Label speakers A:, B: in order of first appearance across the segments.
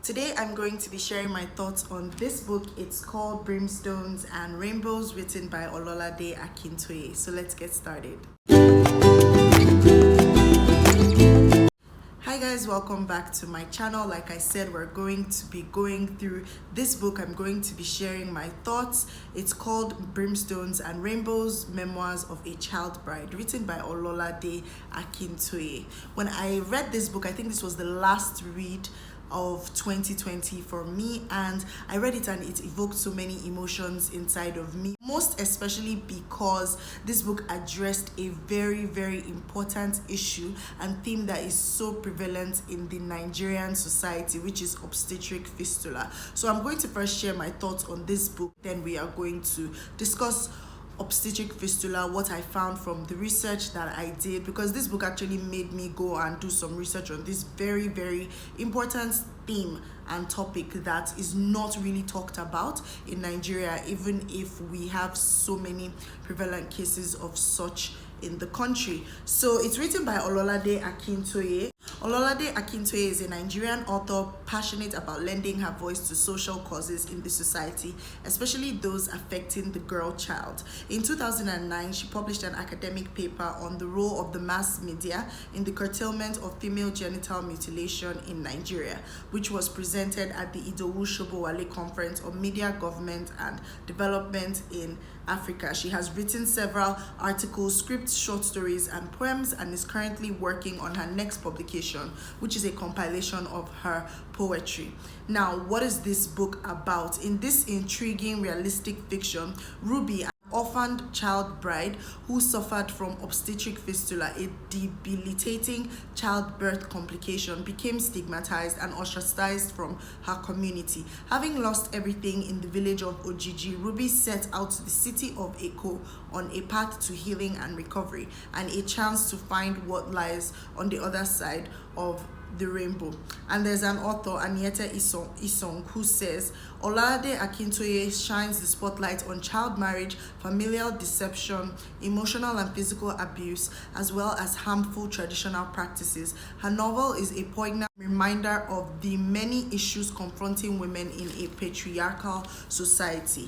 A: Today I'm going to be sharing my thoughts on this book. It's called Brimestones and Rainbows, written by Ololade Akintoye. So let's get started. Hi guys, welcome back to my channel. Like I said, we're going to be going through this book. I'm going to be sharing my thoughts. It's called Brimestones and Rainbows, Memoirs of a Child Bride, written by Ololade Akintoye. When I read this book, I think this was the last read of 2020 for me, and I read it and it evoked so many emotions inside of me, most especially because this book addressed a very important issue and theme that is so prevalent in the Nigerian society, which is obstetric fistula. So I'm going to first share my thoughts on this book, then we are going to discuss obstetric fistula, what I found from the research that I did, because this book actually made me go and do some research on this very important theme and topic that is not really talked about in Nigeria, even if we have so many prevalent cases of such in the country. So it's written by Ololade Akintoye. Ololade Akintoye is a Nigerian author passionate about lending her voice to social causes in the society, especially those affecting the girl child. In 2009, she published an academic paper on the role of the mass media in the curtailment of female genital mutilation in Nigeria, which was presented at the Idowu Shobowale Conference on Media, Government and Development in Africa. She has written several articles, scripts, short stories and poems, and is currently working on her next publication, which is a compilation of her poetry. Now, what is this book about? In this intriguing realistic fiction, Ruby, an orphaned child bride who suffered from obstetric fistula, a debilitating childbirth complication, became stigmatized and ostracized from her community. Having lost everything in the village of Ojiji, Ruby set out to the city of Eko on a path to healing and recovery, and a chance to find what lies on the other side of the rainbow. And there's an author, Anieta Isong, who says Ololade Akintoye shines the spotlight on child marriage, familial deception, emotional and physical abuse, as well as harmful traditional practices. Her novel is a poignant reminder of the many issues confronting women in a patriarchal society.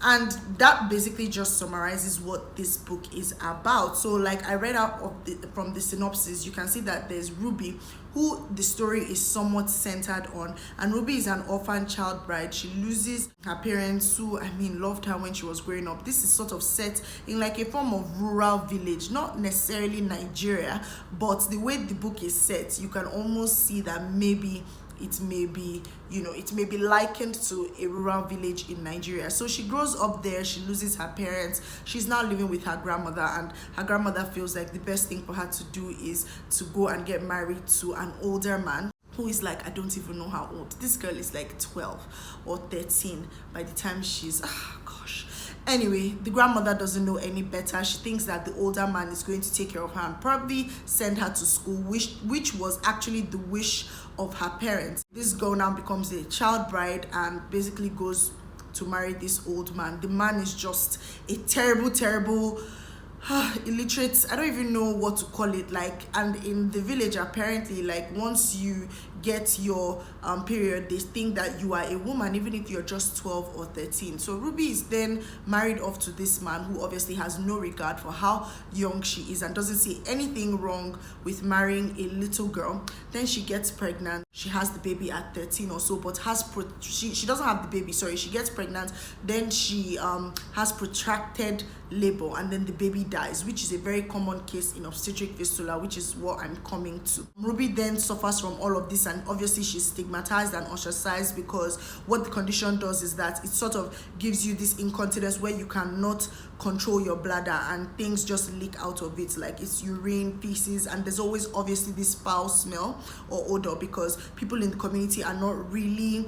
A: And that basically just summarizes what this book is about. So like I read out from the synopsis, you can see that there's Ruby, who the story is somewhat centered on. And Ruby is an orphan child bride. She loses her parents who, loved her when she was growing up. This is sort of set in like a form of rural village, not necessarily Nigeria, but the way the book is set, you can almost see that maybe it may be likened to a rural village in Nigeria. So she grows up there, she loses her parents, she's now living with her grandmother, and her grandmother feels like the best thing for her to do is to go and get married to an older man who is like, I don't even know how old. This girl is like 12 or 13 by the time she's, Anyway, the grandmother doesn't know any better. She thinks that the older man is going to take care of her and probably send her to school, which was actually the wish of her parents. This girl now becomes a child bride and basically goes to marry this old man. The man is just a terrible illiterate, I don't even know what to call it, and in the village apparently, once you get your period, they think that you are a woman even if you're just 12 or 13. So Ruby is then married off to this man who obviously has no regard for how young she is and doesn't see anything wrong with marrying a little girl. Then she gets pregnant. She has the baby at 13 or so, but she doesn't have the baby, sorry, she gets pregnant, then she has protracted labor, and then the baby dies, which is a very common case in obstetric fistula, which is what I'm coming to. Ruby then suffers from all of this, and obviously she's stigmatized and ostracized, because what the condition does is that it sort of gives you this incontinence where you cannot control your bladder and things just leak out of it, like it's urine, feces, and there's always obviously this foul smell or odor because people in the community are not really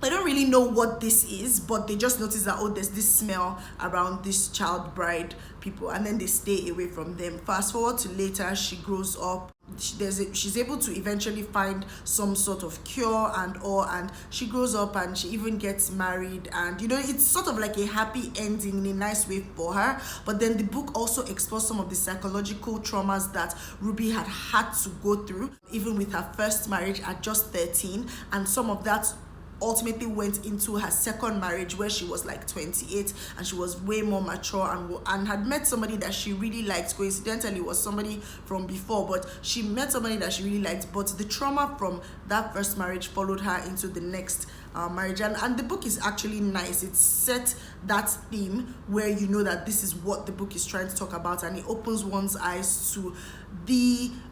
A: I don't really know what this is, but they just notice that, oh, there's this smell around this child bride people, and then they stay away from them. Fast forward to later, she grows up. She's able to eventually find some sort of cure and all, and she grows up and she even gets married, and it's sort of like a happy ending in a nice way for her. But then the book also explores some of the psychological traumas that Ruby had to go through, even with her first marriage at just 13, and some of that ultimately went into her second marriage, where she was like 28 and she was way more mature and had met somebody that she really liked. Coincidentally, it was somebody from before, but she met somebody that she really liked. But the trauma from that first marriage followed her into the next marriage, and the book is actually nice. It's set that theme where you know that this is what the book is trying to talk about, and it opens one's eyes to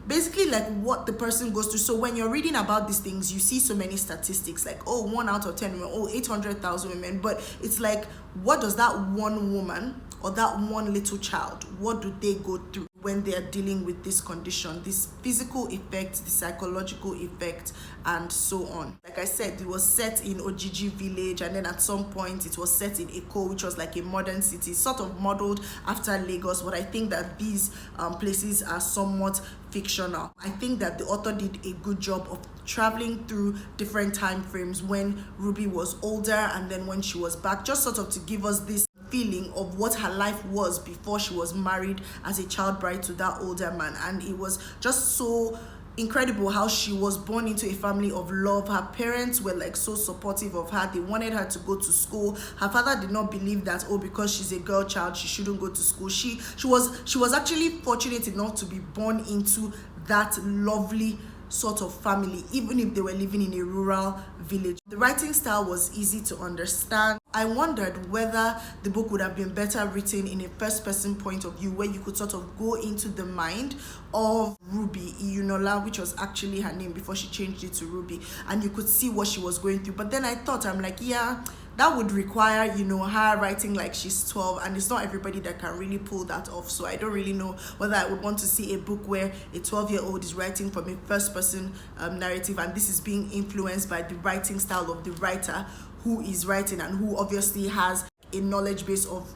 A: basically like what the person goes through. So when you're reading about these things, you see so many statistics like, oh, 1 out of 10 women, oh, 800,000 women, but it's like, what does that one woman or that one little child, what do they go through when they are dealing with this condition, this physical effect, the psychological effect, and so on. Like I said, it was set in Ojiji village, and then at some point it was set in Eko, which was like a modern city, sort of modeled after Lagos, but I think that these places are somewhat fictional. I think that the author did a good job of traveling through different time frames, when Ruby was older and then when she was back, just sort of to give us this feeling of what her life was before she was married as a child bride to that older man. And it was just so incredible how she was born into a family of love. Her parents were like so supportive of her. They wanted her to go to school. Her father did not believe that, oh, because she's a girl child, she shouldn't go to school. She was actually fortunate enough to be born into that lovely sort of family, even if they were living in a rural village. The writing style was easy to understand. I wondered whether the book would have been better written in a first-person point of view, where you could sort of go into the mind of Ruby Iyunola, which was actually her name before she changed it to Ruby, and you could see what she was going through. But then I thought, I'm like, yeah, that would require, her writing like she's 12, and it's not everybody that can really pull that off. So I don't really know whether I would want to see a book where a 12-year-old is writing from a first-person narrative, and this is being influenced by the writing style of the writer who is writing, and who obviously has a knowledge base of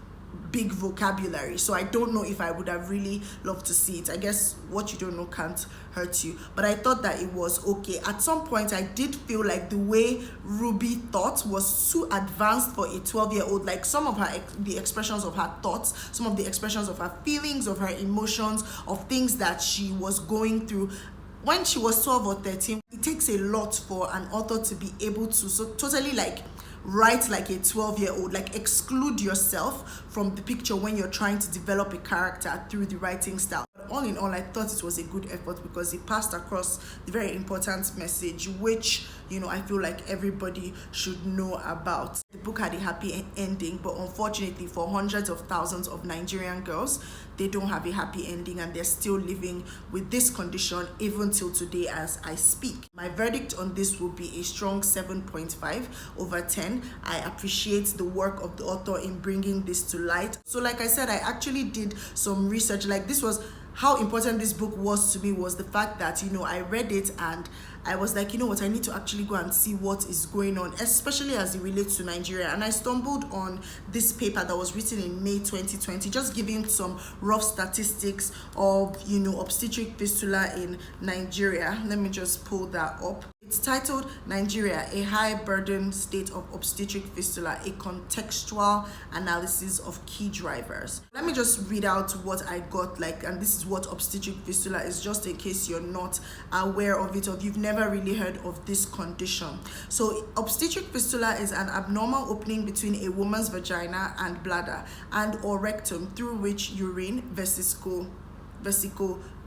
A: big vocabulary. So I don't know if I would have really loved to see it. I guess what you don't know can't hurt you. But I thought that it was okay. At some point, I did feel like the way Ruby thought was too advanced for a 12-year-old. Like some of the expressions of her thoughts, some of the expressions of her feelings, of her emotions, of things that she was going through when she was 12 or 13. It takes a lot for an author to be able to totally like write like a 12-year-old, like exclude yourself from the picture when you're trying to develop a character through the writing style. But all in all, I thought it was a good effort because it passed across the very important message, which I feel like everybody should know about. The book had a happy ending, but unfortunately for hundreds of thousands of Nigerian girls, they don't have a happy ending, and they're still living with this condition even till today as I speak. My verdict on this will be a strong 7.5 over 10. I appreciate the work of the author in bringing this to light. So like I said, I actually did some research. Like, this was how important this book was to me, was the fact that I read it and I was like, what, I need to actually go and see what is going on, especially as it relates to Nigeria. And I stumbled on this paper that was written in May 2020, just giving some rough statistics of obstetric fistula in Nigeria. Let me just pull that up. It's titled Nigeria, a high burden state of obstetric fistula, a contextual analysis of key drivers. Let me just read out what I got, and this is what obstetric fistula is, just in case you're not aware of it, or you've never really heard of this condition. So obstetric fistula is an abnormal opening between a woman's vagina and bladder and or rectum through which urine,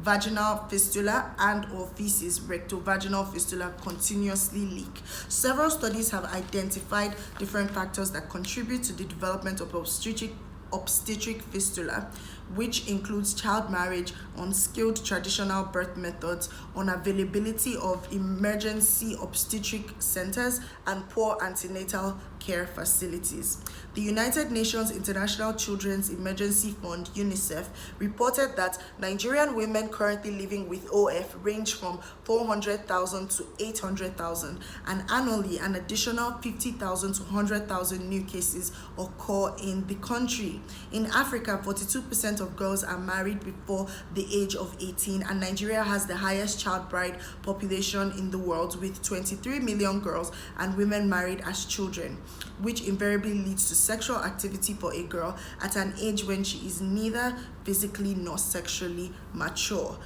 A: vaginal fistula and or feces, rectovaginal fistula, continuously leak. Several studies have identified different factors that contribute to the development of obstetric obstetric fistula, which includes child marriage, unskilled traditional birth methods, unavailability of emergency obstetric centers, and poor antenatal care facilities. The United Nations International Children's Emergency Fund, UNICEF, reported that Nigerian women currently living with OF range from 400,000 to 800,000, and annually an additional 50,000 to 100,000 new cases occur in the country. In Africa, 42% of girls are married before the age of 18, and Nigeria has the highest child bride population in the world, with 23 million girls and women married as children, which invariably leads to sexual activity for a girl at an age when she is neither physically nor sexually mature.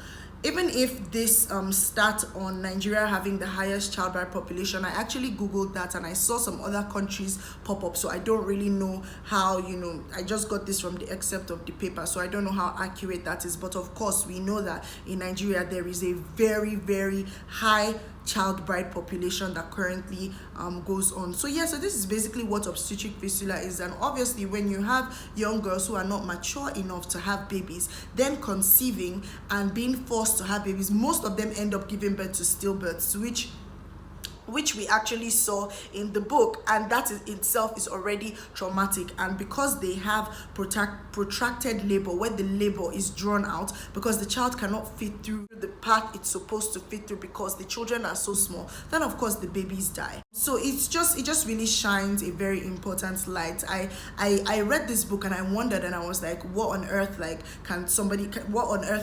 A: Even if this stat on Nigeria having the highest child bride population, I actually googled that and I saw some other countries pop up, so I don't really know how, I just got this from the excerpt of the paper, so I don't know how accurate that is. But of course, we know that in Nigeria there is a very, very high child bride population that currently goes on. So yeah, so this is basically what obstetric fistula is. And obviously, when you have young girls who are not mature enough to have babies, then conceiving and being forced to have babies, most of them end up giving birth to stillbirths, which we actually saw in the book, and that in itself is already traumatic. And because they have protracted labor, where the labor is drawn out because the child cannot fit through the path it's supposed to fit through because the children are so small, then of course the babies die. So it just really shines a very important light. I read this book and I wondered, and I was like, what on earth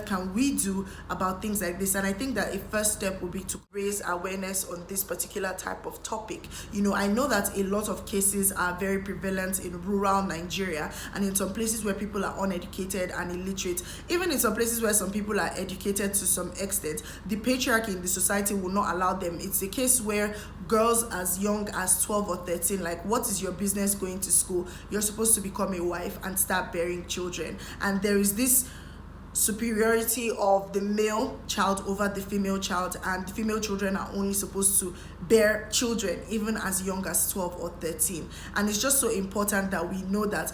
A: can we do about things like this? And I think that a first step would be to raise awareness on this particular type of topic. I know that a lot of cases are very prevalent in rural Nigeria and in some places where people are uneducated and illiterate. Even in some places where some people are educated to some extent, the patriarchy in the society will not allow them. It's a case where girls as young as 12 or 13, like, what is your business going to school? You're supposed to become a wife and start bearing children. And there is this superiority of the male child over the female child, and the female children are only supposed to bear children even as young as 12 or 13. And it's just so important that we know that.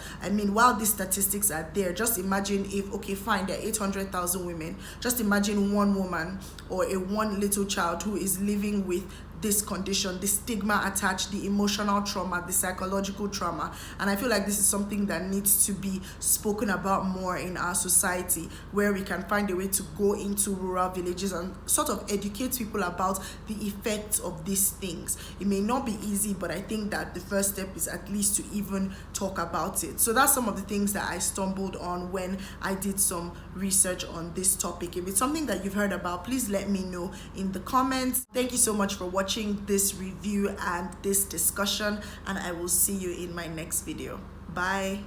A: While these statistics are there, just imagine if, okay, fine, there are 800,000 women, just imagine one woman or one little child who is living with this condition, the stigma attached, the emotional trauma, the psychological trauma. And I feel like this is something that needs to be spoken about more in our society, where we can find a way to go into rural villages and sort of educate people about the effects of these things. It may not be easy, but I think that the first step is at least to even talk about it. So that's some of the things that I stumbled on when I did some research on this topic. If it's something that you've heard about, please let me know in the comments. Thank you so much for watching this review and this discussion, and I will see you in my next video. Bye.